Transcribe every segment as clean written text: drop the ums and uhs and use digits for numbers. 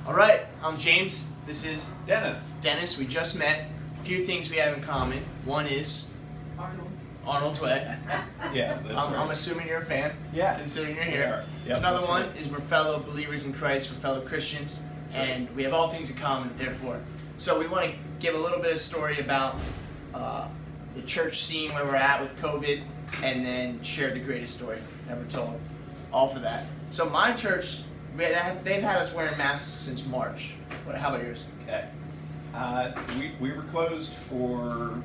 All right, I'm James. This is Dennis. Dennis. We just met. A few things we have in common. One is Arnold's Way. Yeah, that's I'm right. assuming you're a fan. Yeah. Considering you're here. Yep, Another that's one right. is we're fellow believers in Christ. We're fellow Christians, and we have all things in common. Therefore, so we want to give a little bit of story about the church scene where we're at with COVID, and then share the greatest story ever told. All for that. So my church, they've had us wearing masks since March. How about yours? Okay. We were closed for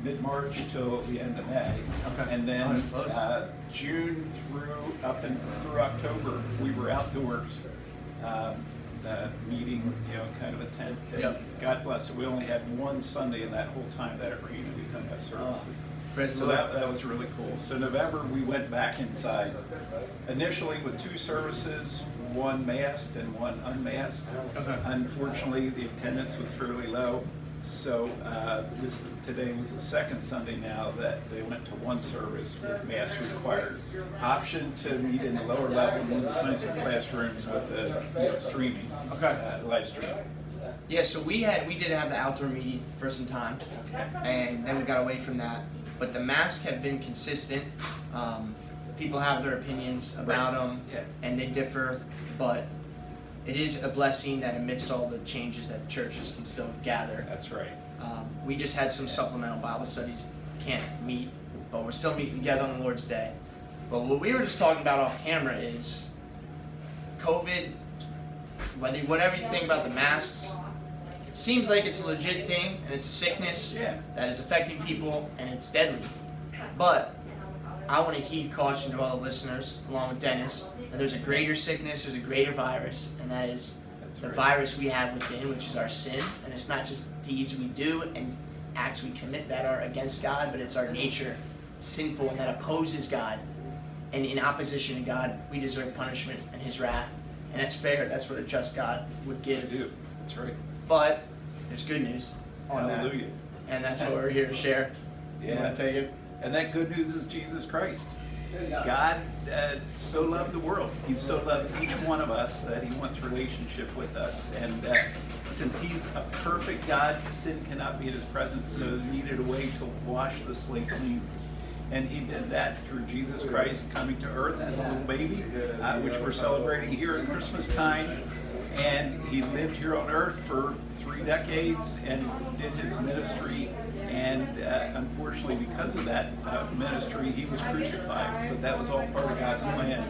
mid-March till the end of May. Okay. And then Close. June through October, we were outdoors, meeting, kind of a tent. And Yep. God bless it. We only had one Sunday in that whole time that it rained and we couldn't have services. Praise So the Lord. that was really cool. So November, we went back inside, initially with 2 services, one masked and one unmasked. Okay. Unfortunately, the attendance was fairly low. So today was the second Sunday now that they went to one service with mask required. Option to meet in the lower level in the science classrooms with the streaming, live stream. Yeah, so we did have the outdoor meeting for some time, and then we got away from that. But the masks have been consistent. People have their opinions about them, and they differ. But it is a blessing that amidst all the changes that churches can still gather. That's right. We just had some supplemental Bible studies, can't meet, but we're still meeting together on the Lord's Day. But what we were just talking about off camera is COVID, whatever you think about the masks, it seems like it's a legit thing, and it's a sickness that is affecting people, and it's deadly. But I want to heed caution to all the listeners, along with Dennis, that there's a greater sickness, there's a greater virus, and that is the virus we have within, which is our sin. And it's not just deeds we do and acts we commit that are against God, but it's our nature, it's sinful, and that opposes God. And in opposition to God, we deserve punishment and His wrath. And that's fair. That's what a just God would give. That's right. But there's good news on Hallelujah. that. And that's what we're here to share. You want to take it? And that good news is Jesus Christ. God so loved the world. He so loved each one of us that He wants relationship with us. And since He's a perfect God, sin cannot be in His presence, so He needed a way to wash the slate clean. And He did that through Jesus Christ coming to earth as a little baby, which we're celebrating here at Christmas time. And He lived here on earth for 3 decades and did His ministry. And unfortunately, because of that ministry, He was crucified. But that was all part of God's plan.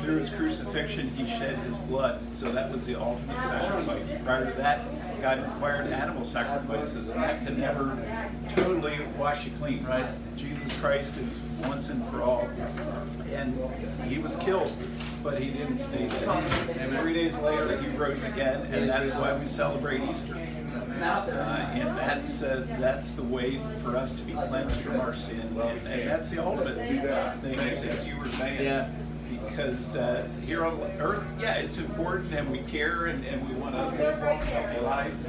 Through His crucifixion, He shed His blood. So that was the ultimate sacrifice. Prior to that, God required animal sacrifices, and that can never totally wash you clean. Right. Jesus Christ is once and for all. And He was killed, but He didn't stay dead. And 3 days later, He rose again, and that's why we celebrate Easter. And that's the way for us to be cleansed from our sin, and that's the ultimate thing, as you were saying. Yeah. Because here on earth, it's important, and we care, and we want to live healthy lives.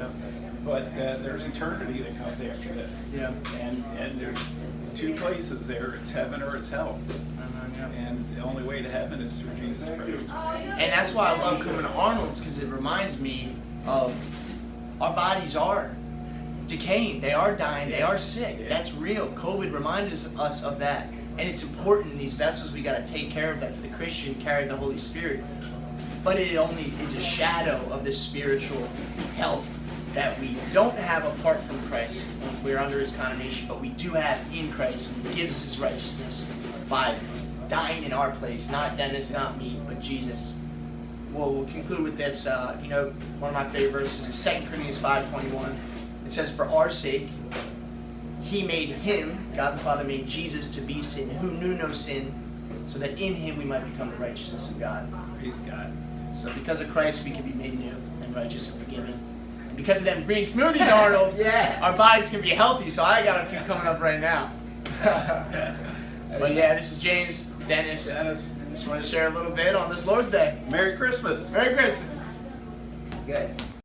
But there's eternity that comes after this. Yeah. And there's 2 places there: it's heaven or it's hell. And the only way to heaven is through Jesus Christ. And that's why I love coming to Arnold's, because it reminds me of our bodies are decaying, they are dying, they are sick. That's real. COVID reminded us of that. And it's important in these vessels, we got to take care of that. For the Christian, carry the Holy Spirit. But it only is a shadow of the spiritual health that we don't have apart from Christ. We're under His condemnation, but we do have in Christ. He gives us His righteousness by dying in our place. Not Dennis, not me, but Jesus. Well, we'll conclude with this. One of my favorite verses is 2 Corinthians 5:21. It says, "For our sake, He made Him," God the Father made Jesus to be sin, who knew no sin, so that in Him we might become the righteousness of God. Praise God. So because of Christ, we can be made new and righteous and forgiven. And because of them green smoothies, Arnold, our bodies can be healthy. So I got a few coming up right now. But this is James, Dennis. Just want to share a little bit on this Lord's Day. Merry Christmas. Merry Christmas. Good.